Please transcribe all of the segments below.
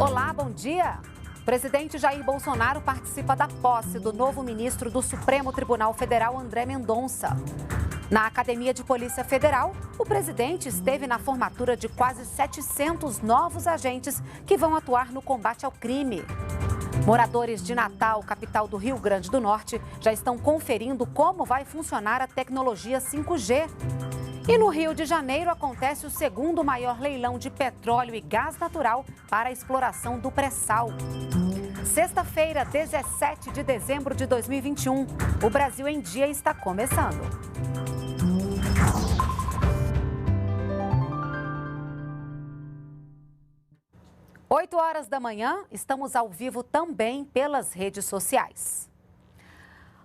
Olá, bom dia. O presidente Jair Bolsonaro participa da posse do novo ministro do Supremo Tribunal Federal, André Mendonça. Na Academia de Polícia Federal, o presidente esteve na formatura de quase 700 novos agentes que vão atuar no combate ao crime. Moradores de Natal, capital do Rio Grande do Norte, já estão conferindo como vai funcionar a tecnologia 5G. E no Rio de Janeiro acontece o segundo maior leilão de petróleo e gás natural para a exploração do pré-sal. Sexta-feira, 17 de dezembro de 2021, o Brasil em Dia está começando. Oito horas da manhã, estamos ao vivo também pelas redes sociais.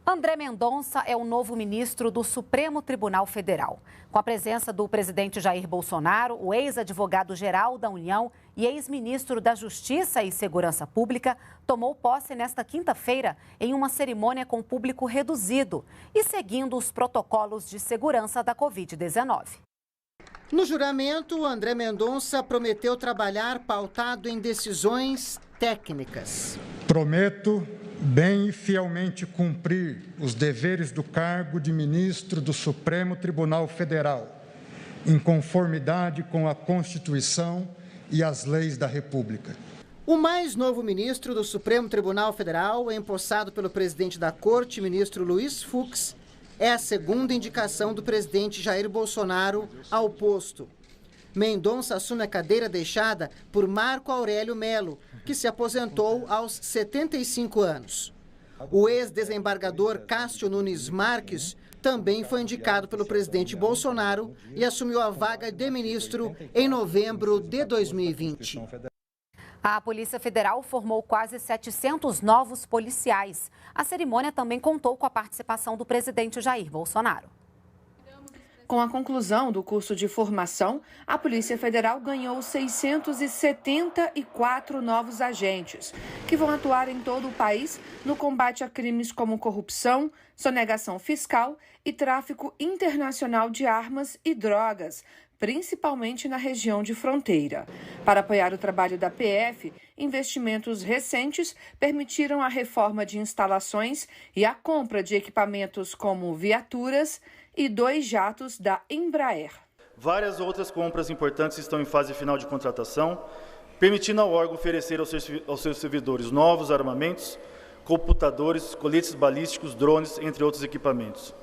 André Mendonça é o novo ministro do Supremo Tribunal Federal. Com a presença do presidente Jair Bolsonaro, o ex-advogado-geral da União e ex-ministro da Justiça e Segurança Pública tomou posse nesta quinta-feira em uma cerimônia com público reduzido e seguindo os protocolos de segurança da Covid-19. No juramento, André Mendonça prometeu trabalhar pautado em decisões técnicas. Prometo bem e fielmente cumprir os deveres do cargo de ministro do Supremo Tribunal Federal, em conformidade com a Constituição e as leis da República. O mais novo ministro do Supremo Tribunal Federal, empossado pelo presidente da Corte, ministro Luiz Fux, é a segunda indicação do presidente Jair Bolsonaro ao posto. Mendonça assume a cadeira deixada por Marco Aurélio Melo, que se aposentou aos 75 anos. O ex-desembargador Cássio Nunes Marques também foi indicado pelo presidente Bolsonaro e assumiu a vaga de ministro em novembro de 2020. A Polícia Federal formou quase 700 novos policiais. A cerimônia também contou com a participação do presidente Jair Bolsonaro. Com a conclusão do curso de formação, a Polícia Federal ganhou 674 novos agentes, que vão atuar em todo o país no combate a crimes como corrupção, sonegação fiscal e tráfico internacional de armas e drogas, principalmente na região de fronteira. Para apoiar o trabalho da PF, investimentos recentes permitiram a reforma de instalações e a compra de equipamentos como viaturas e 2 jatos da Embraer. Várias outras compras importantes estão em fase final de contratação, permitindo ao órgão oferecer aos seus servidores novos armamentos, computadores, coletes balísticos, drones, entre outros equipamentos.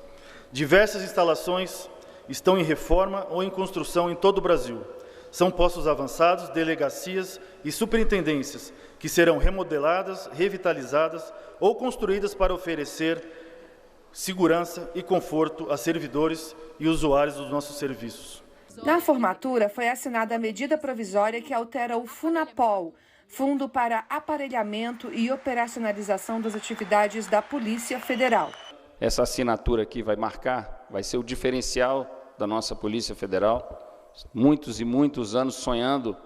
Diversas instalações estão em reforma ou em construção em todo o Brasil. São postos avançados, delegacias e superintendências que serão remodeladas, revitalizadas ou construídas para oferecer segurança e conforto a servidores e usuários dos nossos serviços. Na formatura, foi assinada a medida provisória que altera o FUNAPOL, Fundo para Aparelhamento e Operacionalização das Atividades da Polícia Federal. Essa assinatura aqui vai ser o diferencial da nossa Polícia Federal. Muitos e muitos anos sonhando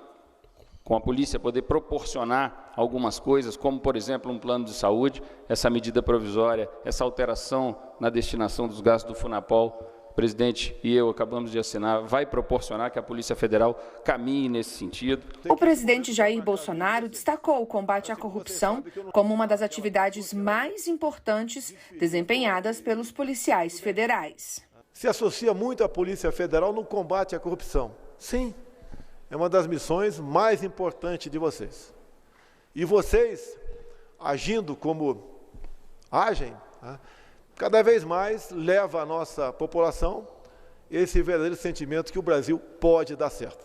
com a polícia poder proporcionar algumas coisas, como, por exemplo, um plano de saúde. Essa medida provisória, essa alteração na destinação dos gastos do FUNAPOL, o presidente e eu acabamos de assinar, vai proporcionar que a Polícia Federal caminhe nesse sentido. O presidente Jair Bolsonaro destacou o combate à corrupção como uma das atividades mais importantes desempenhadas pelos policiais federais. Se associa muito à Polícia Federal no combate à corrupção. Sim, é uma das missões mais importantes de vocês. E vocês, agindo como agem, cada vez mais leva a nossa população esse verdadeiro sentimento que o Brasil pode dar certo.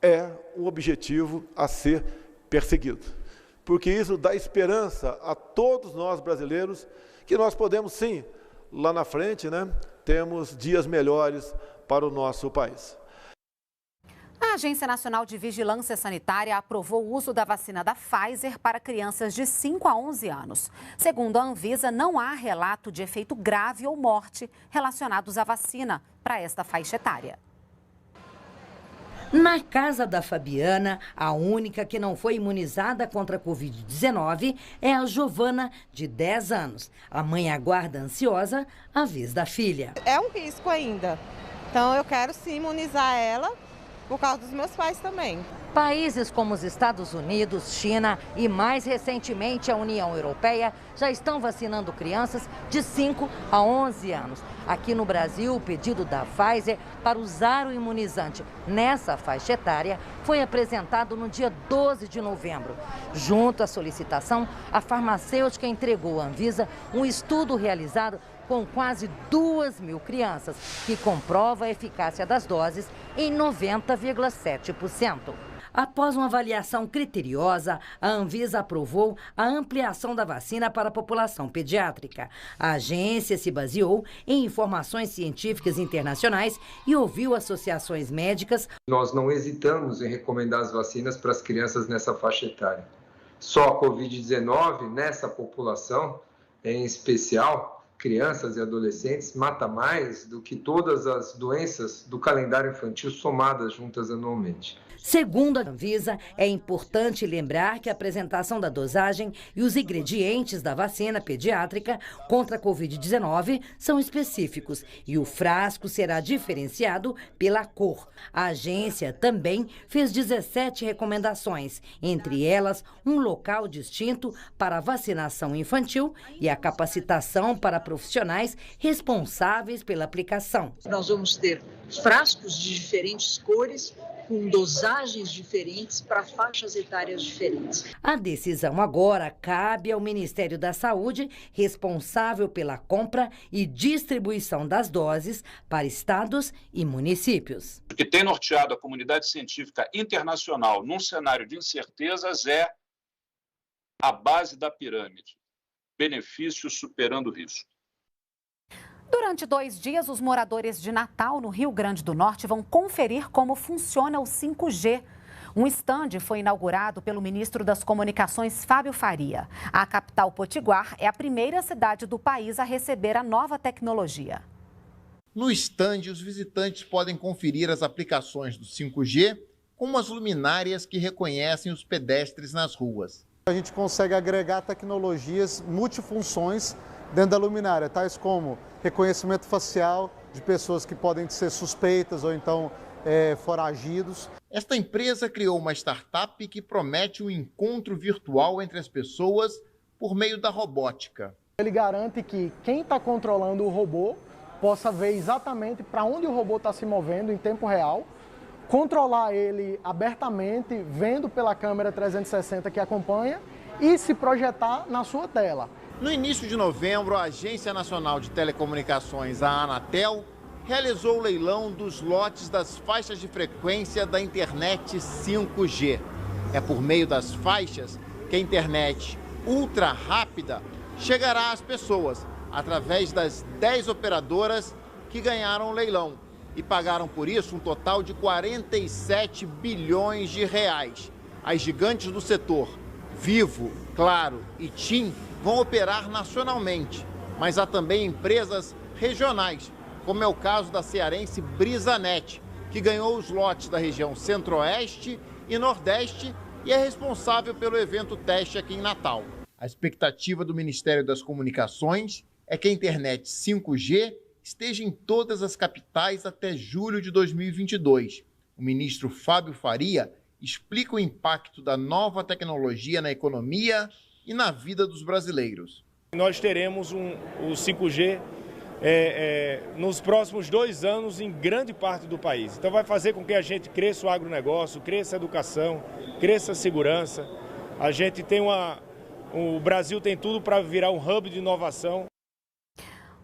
É um objetivo a ser perseguido, porque isso dá esperança a todos nós brasileiros que nós podemos sim, lá na frente, temos dias melhores para o nosso país. A Agência Nacional de Vigilância Sanitária aprovou o uso da vacina da Pfizer para crianças de 5 a 11 anos. Segundo a Anvisa, não há relato de efeito grave ou morte relacionados à vacina para esta faixa etária. Na casa da Fabiana, a única que não foi imunizada contra a Covid-19 é a Giovana, de 10 anos. A mãe aguarda ansiosa a vez da filha. É um risco ainda, então eu quero sim imunizar ela por causa dos meus pais também. Países como os Estados Unidos, China e, mais recentemente, a União Europeia já estão vacinando crianças de 5 a 11 anos. Aqui no Brasil, o pedido da Pfizer para usar o imunizante nessa faixa etária foi apresentado no dia 12 de novembro. Junto à solicitação, a farmacêutica entregou à Anvisa um estudo realizado com quase 2.000 crianças, que comprova a eficácia das doses em 90,7%. Após uma avaliação criteriosa, a Anvisa aprovou a ampliação da vacina para a população pediátrica. A agência se baseou em informações científicas internacionais e ouviu associações médicas. Nós não hesitamos em recomendar as vacinas para as crianças nessa faixa etária. Só a Covid-19, nessa população, em especial, crianças e adolescentes, mata mais do que todas as doenças do calendário infantil somadas juntas anualmente. Segundo a Anvisa, é importante lembrar que a apresentação da dosagem e os ingredientes da vacina pediátrica contra a Covid-19 são específicos e o frasco será diferenciado pela cor. A agência também fez 17 recomendações, entre elas um local distinto para a vacinação infantil e a capacitação para profissionais responsáveis pela aplicação. Nós vamos ter frascos de diferentes cores, com dosagens diferentes para faixas etárias diferentes. A decisão agora cabe ao Ministério da Saúde, responsável pela compra e distribuição das doses para estados e municípios. O que tem norteado a comunidade científica internacional num cenário de incertezas é a base da pirâmide, benefício superando risco. Durante 2 dias, os moradores de Natal, no Rio Grande do Norte, vão conferir como funciona o 5G. Um estande foi inaugurado pelo ministro das Comunicações, Fábio Faria. A capital Potiguar é a primeira cidade do país a receber a nova tecnologia. No estande, os visitantes podem conferir as aplicações do 5G, como as luminárias que reconhecem os pedestres nas ruas. A gente consegue agregar tecnologias multifunções dentro da luminária, tais como reconhecimento facial de pessoas que podem ser suspeitas ou então foragidos. Esta empresa criou uma startup que promete um encontro virtual entre as pessoas por meio da robótica. Ele garante que quem está controlando o robô possa ver exatamente para onde o robô está se movendo em tempo real, controlar ele abertamente, vendo pela câmera 360 que acompanha e se projetar na sua tela. No início de novembro, a Agência Nacional de Telecomunicações, a Anatel, realizou o leilão dos lotes das faixas de frequência da internet 5G. É por meio das faixas que a internet ultra rápida chegará às pessoas, através das 10 operadoras que ganharam o leilão e pagaram por isso um total de 47 bilhões de reais. As gigantes do setor, Vivo, Claro e TIM, vão operar nacionalmente, mas há também empresas regionais, como é o caso da cearense Brisanet, que ganhou os lotes da região Centro-Oeste e Nordeste e é responsável pelo evento teste aqui em Natal. A expectativa do Ministério das Comunicações é que a internet 5G esteja em todas as capitais até julho de 2022. O ministro Fábio Faria explica o impacto da nova tecnologia na economia e na vida dos brasileiros. Nós teremos o 5G nos próximos 2 anos em grande parte do país. Então vai fazer com que a gente cresça o agronegócio, cresça a educação, cresça a segurança. A gente tem o Brasil tem tudo para virar um hub de inovação.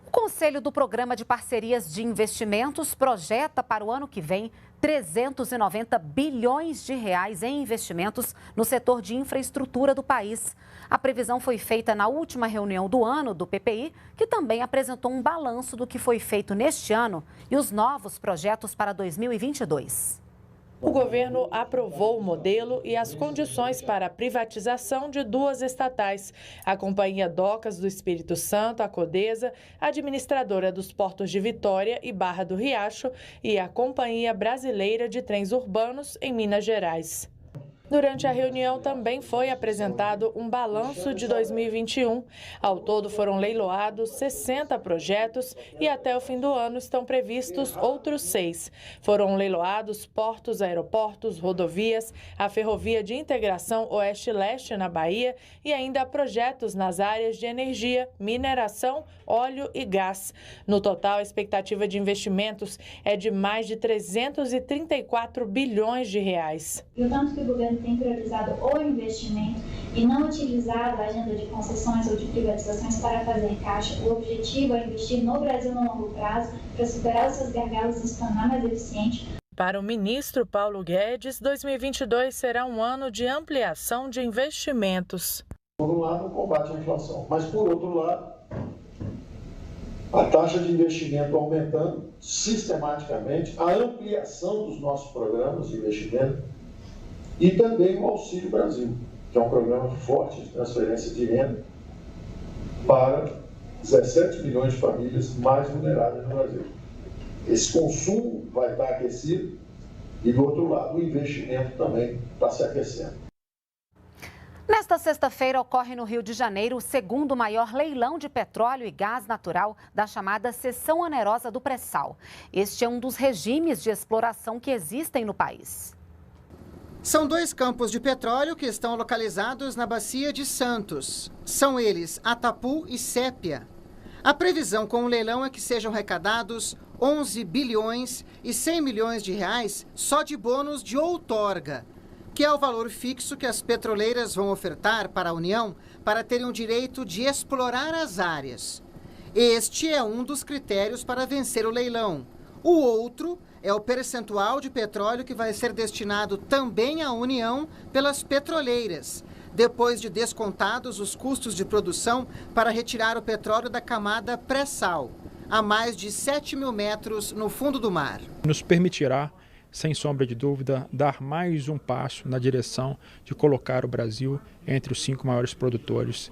O Conselho do Programa de Parcerias de Investimentos projeta para o ano que vem 390 bilhões de reais em investimentos no setor de infraestrutura do país. A previsão foi feita na última reunião do ano do PPI, que também apresentou um balanço do que foi feito neste ano e os novos projetos para 2022. O governo aprovou o modelo e as condições para a privatização de 2 estatais, a Companhia Docas do Espírito Santo, a Codesa, administradora dos portos de Vitória e Barra do Riacho, e a Companhia Brasileira de Trens Urbanos, em Minas Gerais. Durante a reunião também foi apresentado um balanço de 2021. Ao todo foram leiloados 60 projetos e até o fim do ano estão previstos outros 6. Foram leiloados portos, aeroportos, rodovias, a ferrovia de integração Oeste-Leste na Bahia e ainda projetos nas áreas de energia, mineração, óleo e gás. No total, a expectativa de investimentos é de mais de 334 bilhões de reais. E o tanto que o governo tem priorizado o investimento e não utilizado a agenda de concessões ou de privatizações para fazer caixa, o objetivo é investir no Brasil no longo prazo para superar os seus gargalos e se tornar mais eficiente. Para o ministro Paulo Guedes, 2022 será um ano de ampliação de investimentos. Por um lado, o combate à inflação, mas por outro lado, a taxa de investimento aumentando sistematicamente, a ampliação dos nossos programas de investimento e também o Auxílio Brasil, que é um programa forte de transferência de renda para 17 milhões de famílias mais vulneráveis no Brasil. Esse consumo vai estar aquecido e, do outro lado, o investimento também está se aquecendo. Nesta sexta-feira ocorre no Rio de Janeiro o segundo maior leilão de petróleo e gás natural da chamada Seção Onerosa do Pré-Sal. Este é um dos regimes de exploração que existem no país. São 2 campos de petróleo que estão localizados na Bacia de Santos. São eles Atapu e Sépia. A previsão com o leilão é que sejam arrecadados 11 bilhões e 100 milhões de reais só de bônus de outorga, que é o valor fixo que as petroleiras vão ofertar para a União para terem o direito de explorar as áreas. Este é um dos critérios para vencer o leilão. O outro é o percentual de petróleo que vai ser destinado também à União pelas petroleiras, depois de descontados os custos de produção para retirar o petróleo da camada pré-sal, a mais de 7 mil metros no fundo do mar. Nos permitirá, sem sombra de dúvida, dar mais um passo na direção de colocar o Brasil entre os 5 maiores produtores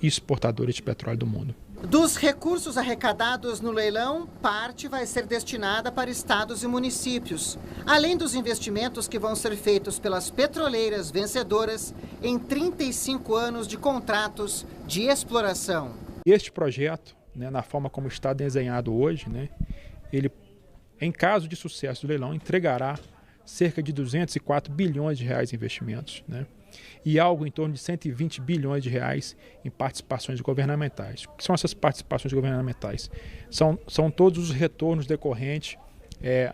e exportadores de petróleo do mundo. Dos recursos arrecadados no leilão, parte vai ser destinada para estados e municípios, além dos investimentos que vão ser feitos pelas petroleiras vencedoras em 35 anos de contratos de exploração. Este projeto, na forma como está desenhado hoje, ele, em caso de sucesso do leilão, entregará cerca de 204 bilhões de reais em investimentos, e algo em torno de 120 bilhões de reais em participações governamentais. O que são essas participações governamentais? São todos os retornos decorrentes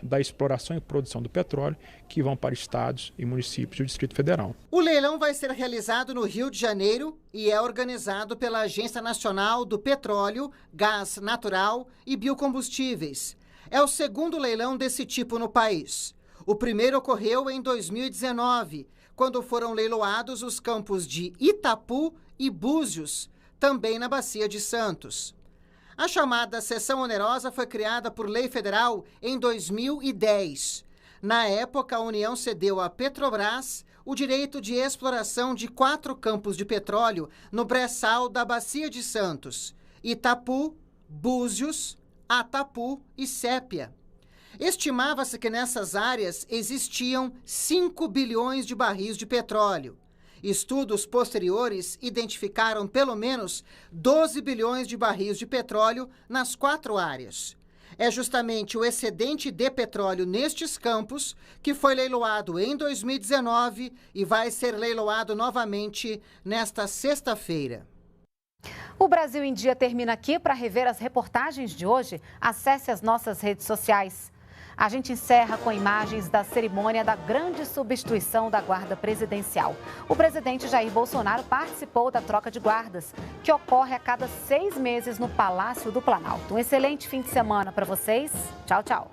da exploração e produção do petróleo que vão para estados e municípios do Distrito Federal. O leilão vai ser realizado no Rio de Janeiro e é organizado pela Agência Nacional do Petróleo, Gás Natural e Biocombustíveis. É o segundo leilão desse tipo no país. O primeiro ocorreu em 2019, quando foram leiloados os campos de Itapu e Búzios, também na Bacia de Santos. A chamada Seção Onerosa foi criada por lei federal em 2010. Na época, a União cedeu à Petrobras o direito de exploração de 4 campos de petróleo no pré-sal da Bacia de Santos: Itapu, Búzios, Atapu e Sépia. Estimava-se que nessas áreas existiam 5 bilhões de barris de petróleo. Estudos posteriores identificaram pelo menos 12 bilhões de barris de petróleo nas 4 áreas. É justamente o excedente de petróleo nestes campos que foi leiloado em 2019 e vai ser leiloado novamente nesta sexta-feira. O Brasil em Dia termina aqui. Para rever as reportagens de hoje, acesse as nossas redes sociais. A gente encerra com imagens da cerimônia da grande substituição da Guarda Presidencial. O presidente Jair Bolsonaro participou da troca de guardas, que ocorre a cada 6 meses no Palácio do Planalto. Um excelente fim de semana para vocês. Tchau, tchau.